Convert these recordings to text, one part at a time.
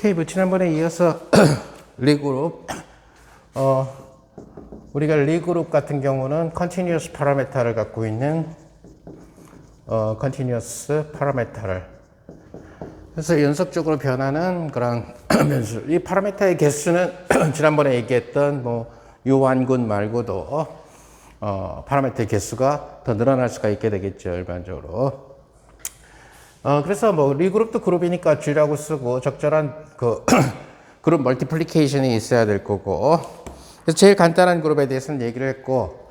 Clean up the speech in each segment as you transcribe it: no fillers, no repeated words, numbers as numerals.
오케이, 뭐 지난번에 이어서 리그룹 우리가 리그룹 같은 경우는 continuous parameter를 갖고 있는 continuous parameter를 그래서 연속적으로 변하는 그런 변수. 이 파라미터의 개수는 지난번에 얘기했던 뭐 요완군 말고도 파라미터의 개수가 더 늘어날 수가 있게 되겠죠, 일반적으로. 그래서 뭐 리그룹도 그룹이니까 G라고 쓰고 적절한 그 그룹 멀티플리케이션이 있어야 될 거고. 그래서 제일 간단한 그룹에 대해서는 얘기를 했고,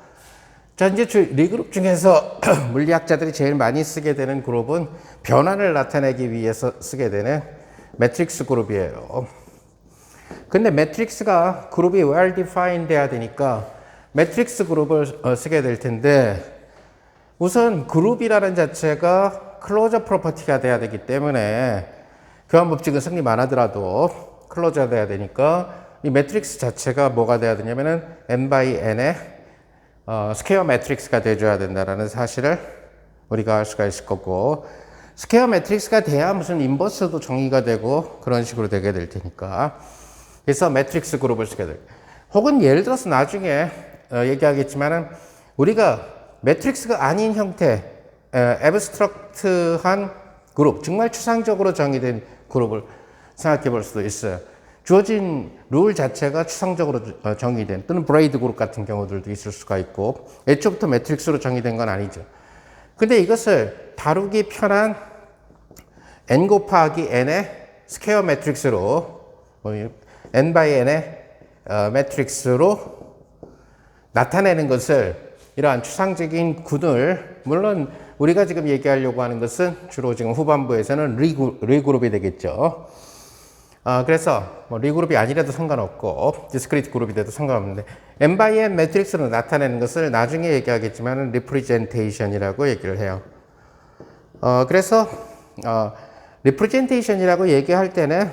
자, 이제 리그룹 중에서 물리학자들이 제일 많이 쓰게 되는 그룹은 변환을 나타내기 위해서 쓰게 되는 매트릭스 그룹이에요. 근데 매트릭스가 그룹이 well defined 돼야 되니까 매트릭스 그룹을 쓰게 될 텐데, 우선 그룹이라는 자체가 클로저 프로퍼티가 돼야 되기 때문에 교환 법칙은 성립 안 하더라도 클로저가 돼야 되니까 이 매트릭스 자체가 뭐가 돼야 되냐면은 n by n의 스퀘어 매트릭스가 돼줘야 된다는 사실을 우리가 알 수가 있을 거고, 스퀘어 매트릭스가 돼야 무슨 인버스도 정의가 되고 그런 식으로 되게 될 테니까, 그래서 매트릭스 그룹을 쓰게 될. 혹은 예를 들어서 나중에 얘기하겠지만은 우리가 매트릭스가 아닌 형태, 애브스트럭트한 그룹, 정말 추상적으로 정의된 그룹을 생각해 볼 수도 있어요. 주어진 룰 자체가 추상적으로 정의된, 또는 브레이드 그룹 같은 경우들도 있을 수가 있고, 애초부터 매트릭스로 정의된 건 아니죠. 근데 이것을 다루기 편한 n 곱하기 n의 스퀘어 매트릭스로, n by n의 매트릭스로 나타내는 것을, 이러한 추상적인 군을, 물론 우리가 지금 얘기하려고 하는 것은 주로 지금 후반부에서는 리그룹이 되겠죠. 그래서 뭐 리그룹이 아니라도 상관없고 디스크리트 그룹이 돼도 상관없는데, n by n 매트릭스로 나타내는 것을 나중에 얘기하겠지만 리프레젠테이션이라고 얘기를 해요. 그래서 리프레젠테이션이라고 얘기할 때는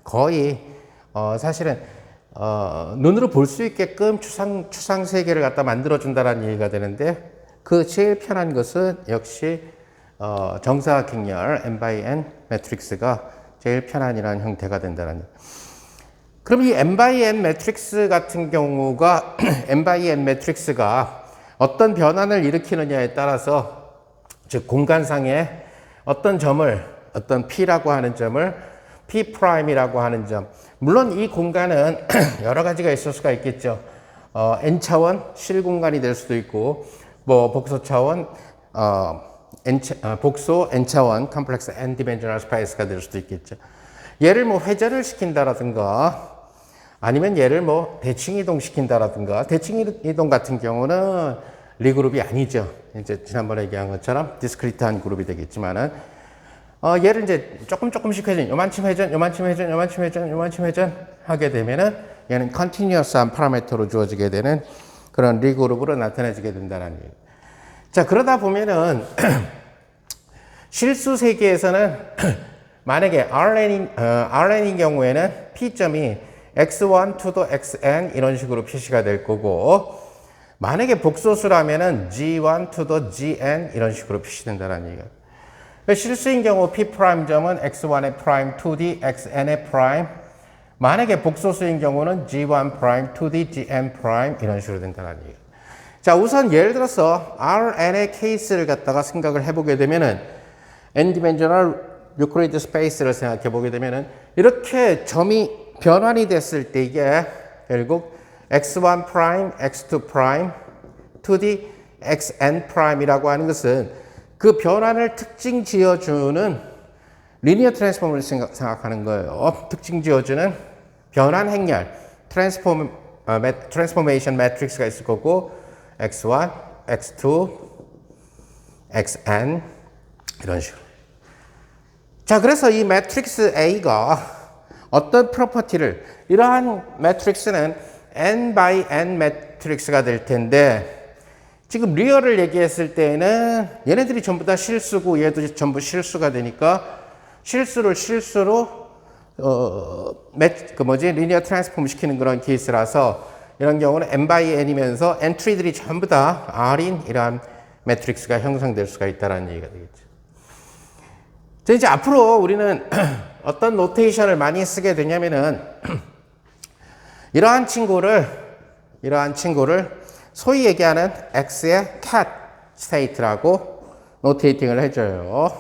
거의 사실은 눈으로 볼 수 있게끔 추상 세계를 갖다 만들어준다는 얘기가 되는데, 그 제일 편한 것은 역시 정사각형열 n by n 매트릭스가 제일 편안이라는 형태가 된다는. 그럼 이 n by n 매트릭스 같은 경우가 n by n 매트릭스가 어떤 변환을 일으키느냐에 따라서, 즉 공간상에 어떤 점을, 어떤 P라고 하는 점을 P 프라임이라고 하는 점, 물론 이 공간은 여러 가지가 있을 수가 있겠죠. n 차원 실 공간이 될 수도 있고, 뭐 복소 차원 복소 n 차원 컴플렉스 n 디멘셔널 스페이스가 될 수도 있겠죠. 얘를 뭐 회전을 시킨다라든가, 아니면 얘를 뭐 대칭 이동 시킨다라든가. 대칭 이동 같은 경우는 리그룹이 아니죠. 이제 지난번에 얘기한 것처럼 디스크리트한 그룹이 되겠지만은, 얘를 이제 조금씩 회전, 요만큼 회전, 요만큼 회전, 요만큼 회전, 요만큼 회전 하게 되면은 얘는 컨티뉴어스한 파라미터로 주어지게 되는 그런 리그룹으로 나타내지게 된다는 얘기. 자, 그러다 보면은 실수 세계에서는 만약에 Rn인 경우에는 P점이 x1 to the xn 이런 식으로 표시가 될 거고, 만약에 복소수라면은 g1 to the gn 이런 식으로 표시된다는 얘기예요. 실수인 경우 P 프라임점은 x1의 프라임 to the xn의 프라임, 만약에 복소수인 경우는 g1 프라임 to the gn 프라임 이런 식으로 된다는 얘기예요. 자, 우선 예를 들어서 Rn의 케이스를 갖다가 생각을 해보게 되면은, n-dimensional Euclid 스페이스를 생각해 보게 되면은, 이렇게 점이 변환이 됐을 때 이게 결국 x1 프라임, x2 프라임, to the xn 프라임이라고 하는 것은 그 변환을 특징 지어주는 리니어 트랜스폼을 생각하는 거예요. 특징 지어주는 변환 행렬, 트랜스포메이션 매트릭스가 있을 거고, x1, x2, xn 이런 식으로. 자, 그래서 이 매트릭스 A가 어떤 프로퍼티를, 이러한 매트릭스는 n by n 매트릭스가 될 텐데, 지금 리얼을 얘기했을 때에는 얘네들이 전부 다 실수고 얘도 전부 실수가 되니까 실수로 리니어 트랜스폼 시키는 그런 케이스라서, 이런 경우는 n by n이면서 엔트리들이 전부 다 R인 이러한 매트릭스가 형성될 수가 있다는 얘기가 되겠죠. 자, 이제 앞으로 우리는 어떤 노테이션을 많이 쓰게 되냐면은 이러한 친구를 소위 얘기하는 X의 cat state라고 노테이팅을 해줘요.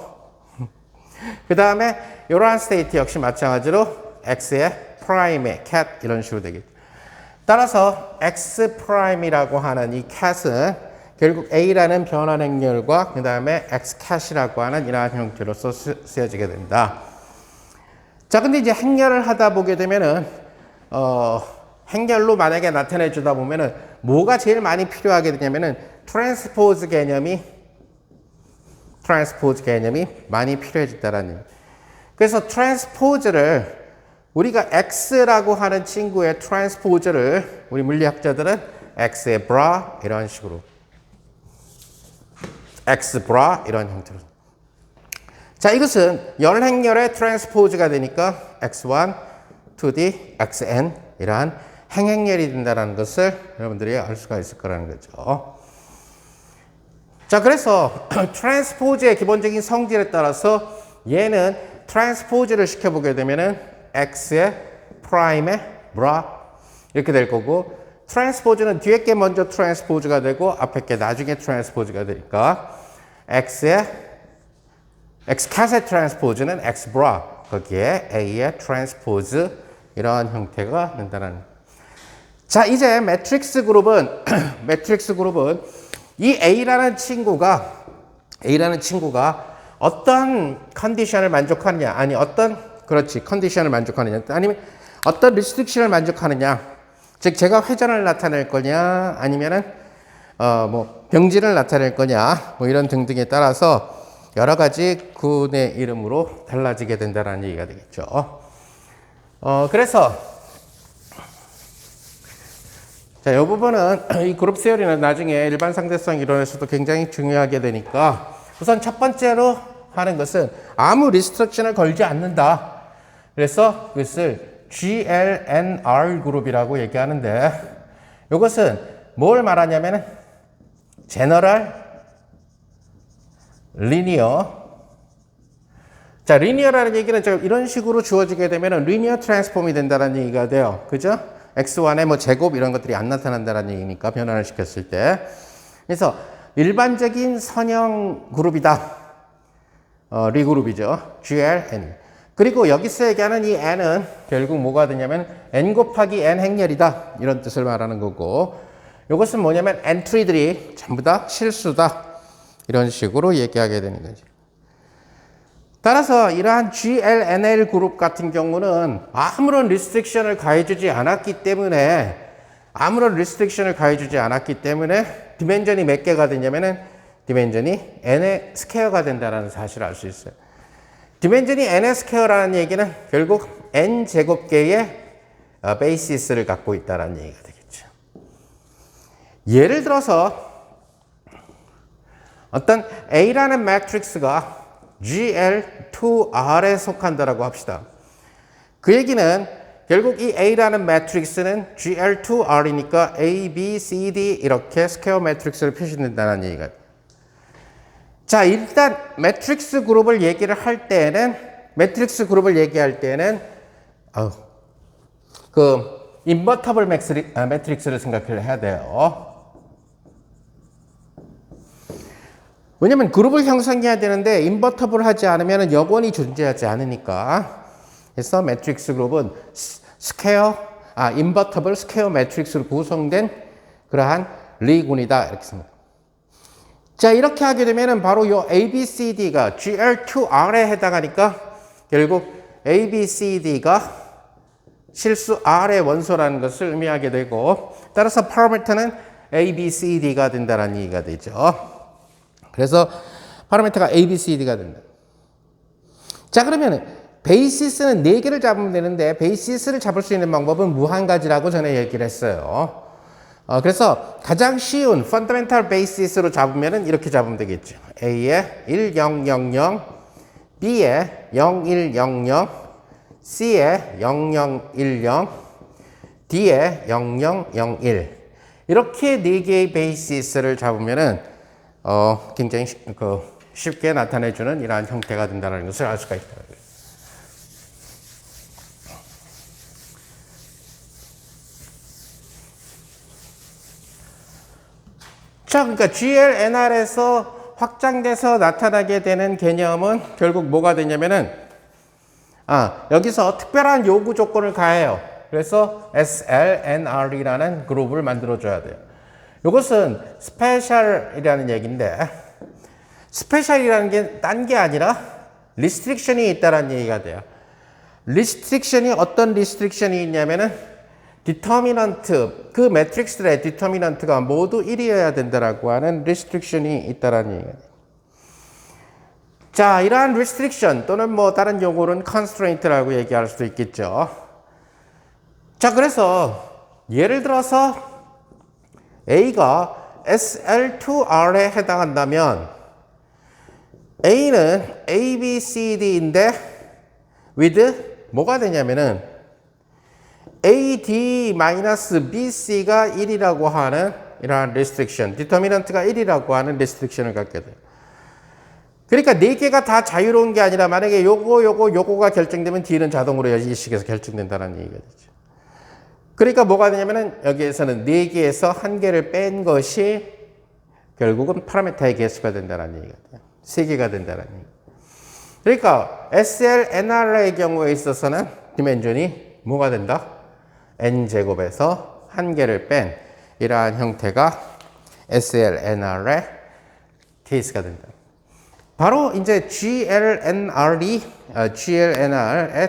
그 다음에 이러한 스테이트 역시 마찬가지로 X의 prime의 cat 이런 식으로 되겠죠. 따라서 X prime이라고 하는 이 cat은 결국 A라는 변환 행렬과 그 다음에 X cat이라고 하는 이러한 형태로서 쓰여지게 된다. 자, 근데 이제 행렬을 하다 보게 되면은 행렬로 만약에 나타내 주다 보면은 뭐가 제일 많이 필요하게 되냐면은 트랜스포즈 개념이 많이 필요해진다라는 얘기. 그래서 트랜스포즈를 우리가 X라고 하는 친구의 트랜스포즈를 우리 물리학자들은 X의 bra 이런 식으로 X bra 이런 형태로. 자, 이것은 열행렬의 트랜스포즈가 되니까 X1, 2D, XN 이러한 행행렬이 된다는 것을 여러분들이 알 수가 있을 거라는 거죠. 자, 그래서 트랜스포즈의 기본적인 성질에 따라서 얘는 트랜스포즈를 시켜보게 되면은 X의 프라임의 bra 이렇게 될 거고, 트랜스포즈는 뒤에 게 먼저 트랜스포즈가 되고 앞에 게 나중에 트랜스포즈가 되니까 Xcat의 트랜스포즈는 Xbra, 거기에 A의 트랜스포즈 이러한 형태가 된다는. 자, 이제 매트릭스 그룹은 이 A라는 친구가 어떤 컨디션을 만족하느냐, 아니 컨디션을 만족하느냐, 아니면 어떤 리스트릭션을 만족하느냐, 즉 제가 회전을 나타낼 거냐, 아니면은 병진을 나타낼 거냐, 이런 등등에 따라서 여러 가지 군의 이름으로 달라지게 된다는 얘기가 되겠죠. 그래서 자, 이 부분은 이 그룹 세어리는 나중에 일반 상대성 이론에서도 굉장히 중요하게 되니까 우선 첫 번째로 하는 것은 아무 리스트럭션을 걸지 않는다. 그래서 그것을 GLNR 그룹이라고 얘기하는데, 이것은 뭘 말하냐면은 General Linear. 자, 리니어라는 얘기는 이런 식으로 주어지게 되면은 리니어 트랜스폼이 된다는 얘기가 돼요. 그죠? X1의 제곱 이런 것들이 안 나타난다는 얘기니까, 변환을 시켰을 때. 그래서 일반적인 선형 그룹이다. 리그룹이죠. GLN. 그리고 여기서 얘기하는 이 N은 결국 뭐가 되냐면 N 곱하기 N 행렬이다. 이런 뜻을 말하는 거고, 이것은 뭐냐면 엔트리들이 전부 다 실수다. 이런 식으로 얘기하게 되는 거죠. 따라서 이러한 GLNL 그룹 같은 경우는 아무런 리스트릭션을 가해주지 않았기 때문에 디멘전이 몇 개가 되냐면은 디멘전이 N의 스퀘어가 된다는 사실을 알 수 있어요. 디멘전이 N의 스퀘어라는 얘기는 결국 N 제곱개의 베이시스를 갖고 있다는 얘기가 되겠죠. 예를 들어서 어떤 A라는 매트릭스가 GL2R에 속한다라고 합시다. 그 얘기는 결국 이 A라는 매트릭스는 GL2R이니까 A, B, C, D 이렇게 스퀘어 매트릭스로 표시된다는 얘기가. 자, 일단 매트릭스 그룹을 얘기할 때는 그 인버터블 매트릭스를 생각을 해야 돼요. 왜냐면 그룹을 형성해야 되는데 인버터블 하지 않으면 여건이 존재하지 않으니까. 그래서 매트릭스 그룹은 인버터블 스퀘어 매트릭스로 구성된 그러한 리군이다. 이렇게 생각합니다. 자, 이렇게 하게 되면은 바로 요 ABCD가 GL2R에 해당하니까 결국 ABCD가 실수 R의 원소라는 것을 의미하게 되고, 따라서 파라미터는 ABCD가 된다는 얘기가 되죠. 그래서 파라미터가 ABCD가 된다. 자, 그러면 베이시스는 4개를 잡으면 되는데 베이시스를 잡을 수 있는 방법은 무한 가지라고 전에 얘기를 했어요. 그래서 가장 쉬운 펀더멘탈 베이시스로 잡으면 이렇게 잡으면 되겠죠. A에 1, 0, 0, 0, B에 0, 1, 0, 0, C에 0, 0, 1, 0, D에 0, 0, 0, 1. 이렇게 4개의 베이시스를 잡으면은 굉장히 쉽게 나타내주는 이러한 형태가 된다는 것을 알 수가 있다. 자, 그러니까 GLNR에서 확장돼서 나타나게 되는 개념은 결국 뭐가 되냐면은, 여기서 특별한 요구 조건을 가해요. 그래서 SLNR이라는 그룹을 만들어줘야 돼요. 이것은 스페셜이라는 얘기인데, 스페셜이라는 게 딴 게 아니라 리스트릭션이 있다는 얘기가 돼요. 리스트릭션이 어떤 리스트릭션이 있냐면은 디터미넌트, 그 매트릭스들의 디터미넌트가 모두 1이어야 된다라고 하는 리스트릭션이 있다는 얘기가 돼요. 자, 이러한 리스트릭션 또는 뭐 다른 용어로는 constraint라고 얘기할 수도 있겠죠. 자, 그래서 예를 들어서 A가 SL2R에 해당한다면 A는 A, B, C, D인데 with 뭐가 되냐면은 AD-BC가 1이라고 하는 이러한 restriction, 디터미넌트가 1이라고 하는 restriction을 갖게 돼요. 그러니까 4개가 다 자유로운 게 아니라 만약에 요거가 결정되면 D는 자동으로 이 식에서 결정된다는 얘기가 되죠. 그러니까 뭐가 되냐면은 여기에서는 4개에서 1개를 뺀 것이 결국은 파라미터의 개수가 된다는 얘기가 돼요. 3개가 된다는 얘기. 그러니까 SLNR의 경우에 있어서는 디멘전이 뭐가 된다? n제곱에서 1개를 뺀 이러한 형태가 SLNR의 케이스가 된다. 바로 이제 GLNR의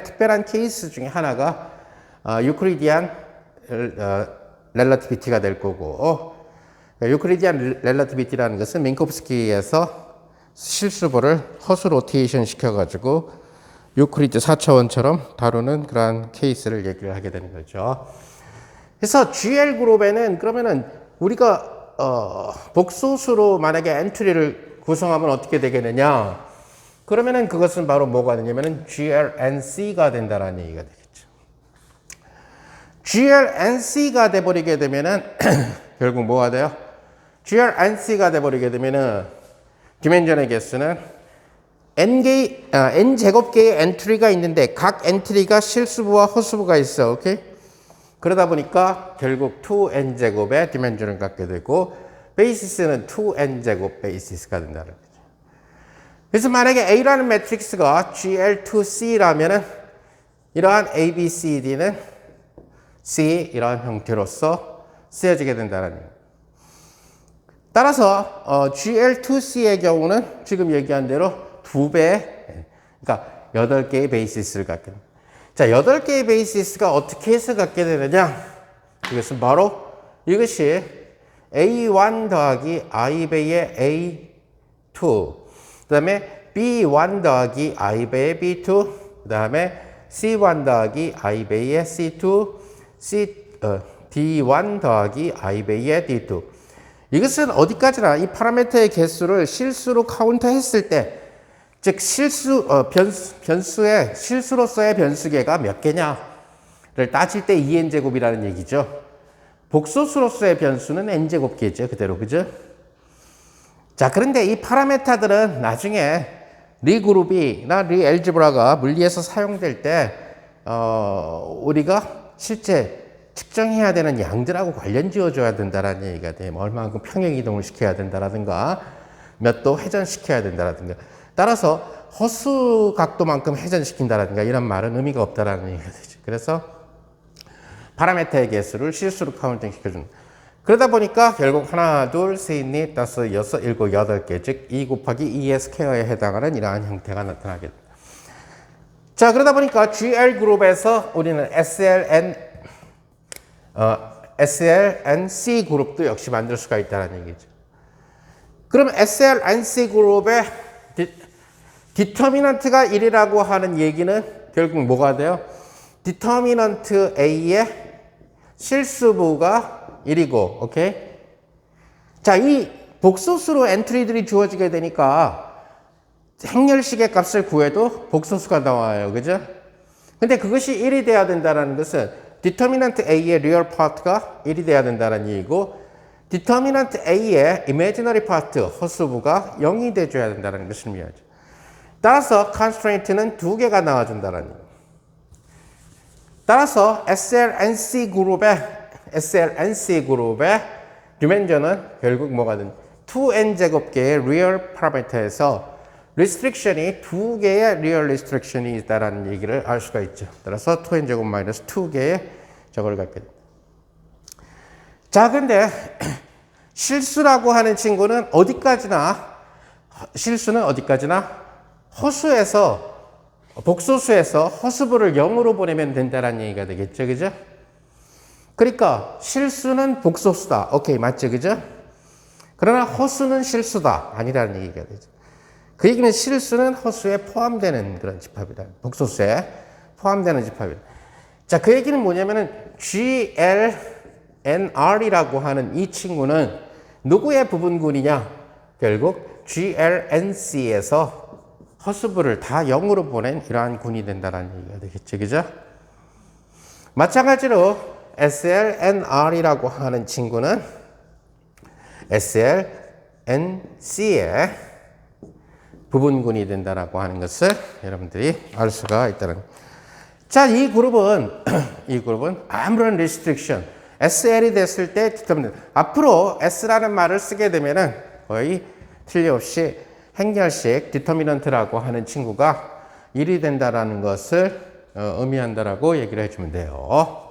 특별한 케이스 중에 하나가 유클리디안 렐러티비티가 될 거고, 유클리디안 렐러티비티라는 것은 민코프스키에서 실수보를 허수 로테이션 시켜가지고 유클리드 4차원처럼 다루는 그러한 케이스를 얘기를 하게 되는 거죠. 그래서 GL 그룹에는 그러면은 우리가 복소수로 만약에 엔트리를 구성하면 어떻게 되겠느냐? 그러면은 그것은 바로 뭐가 되냐면은 GLNC가 된다라는 얘기가 되겠죠. GLNC가 돼버리게 되면은 결국 뭐가 돼요? GLNC가 돼버리게 되면은 디멘전의 개수는 n제곱개의 엔트리가 있는데 각 엔트리가 실수부와 허수부가 있어. 오케이? 그러다 보니까 결국 2n제곱의 디멘전을 갖게 되고 베이시스는 2n제곱 베이시스가 된다는 거죠. 그래서 만약에 A라는 매트릭스가 GL2C라면은 이러한 A, B, C, D는 C 이러한 형태로서 쓰여지게 된다는 거예요. 따라서 GL2C의 경우는 지금 얘기한 대로 2배, 그러니까 8개의 베이시스를 갖게 됩니다. 자, 8개의 베이시스가 어떻게 해서 갖게 되느냐? 이것은 바로 이것이 A1 더하기 I배의 A2, 그 다음에 B1 더하기 I배의 B2, 그 다음에 C1 더하기 I배의 C2, D1 더하기 I배의 D2. 이것은 어디까지나 이 파라미터의 개수를 실수로 카운터 했을 때, 즉 변수의 실수로서의 변수계가 몇 개냐를 따질 때 2n제곱이라는 얘기죠. 복소수로서의 변수는 n제곱계죠. 그대로, 그죠? 자, 그런데 이 파라미터들은 나중에 리그룹이나 리엘지브라가 물리에서 사용될 때 우리가 실제 측정해야 되는 양들하고 관련 지어줘야 된다라는 얘기가 돼요. 얼마만큼 평행이동을 시켜야 된다라든가 몇 도 회전시켜야 된다라든가, 따라서 허수 각도만큼 회전시킨다라든가 이런 말은 의미가 없다라는 얘기가 되죠. 그래서 파라미터의 개수를 실수로 카운팅 시켜주는. 그러다 보니까 결국 하나, 둘, 셋, 넷, 다섯, 여섯, 일곱, 여덟 개, 즉 2 곱하기 2의 스퀘어에 해당하는 이러한 형태가 나타나게 됩니다. 자, 그러다 보니까 GL 그룹에서 우리는 SLNC 그룹도 역시 만들 수가 있다는 얘기죠. 그럼 SLNC 그룹의 디터미넌트가 1이라고 하는 얘기는 결국 뭐가 돼요? 디터미넌트 A의 실수부가 1이고, 오케이? 자, 이 복소수로 엔트리들이 주어지게 되니까 행렬식의 값을 구해도 복소수가 나와요. 그죠? 근데 그것이 1이 돼야 된다는 것은 디터미넌트 A의 리얼 파트가 1이 돼야 된다는 얘기고, determinant A의 imaginary part, 허수부가 0이 돼줘야 된다는 것을 의미하죠. 따라서 constraint는 두 개가 나와준다는 얘기. 따라서 SLNC 그룹의 디멘전은 결국 뭐가든 2n 제곱계의 리얼 파라미터에서 restriction이 두 개의 real restriction이 있다는 얘기를 알 수가 있죠. 따라서 2n 제곱 마이너스 2개의 저걸 갖게 됩니다. 자, 근데 실수라고 하는 친구는 실수는 어디까지나 복소수에서 허수부를 0으로 보내면 된다는 얘기가 되겠죠. 그죠? 그러니까 실수는 복소수다. 오케이, 맞죠? 그죠? 그러나 허수는 실수다. 아니라는 얘기가 되죠. 그 얘기는 실수는 허수에 포함되는 그런 집합이다. 복소수에 포함되는 집합이다. 자, 그 얘기는 뭐냐면은 GLNR이라고 하는 이 친구는 누구의 부분군이냐? 결국 GLNC에서 허수부를 다 0으로 보낸 이러한 군이 된다는 얘기가 되겠죠. 그죠? 마찬가지로 SLNR이라고 하는 친구는 SLNC의 부분군이 된다라고 하는 것을 여러분들이 알 수가 있다는 거예요. 자, 이 그룹은 아무런 restriction, SL이 됐을 때 determinant. 앞으로 S라는 말을 쓰게 되면은 거의 틀림없이 행렬식 determinant라고 하는 친구가 1이 된다라는 것을 의미한다라고 얘기를 해주면 돼요.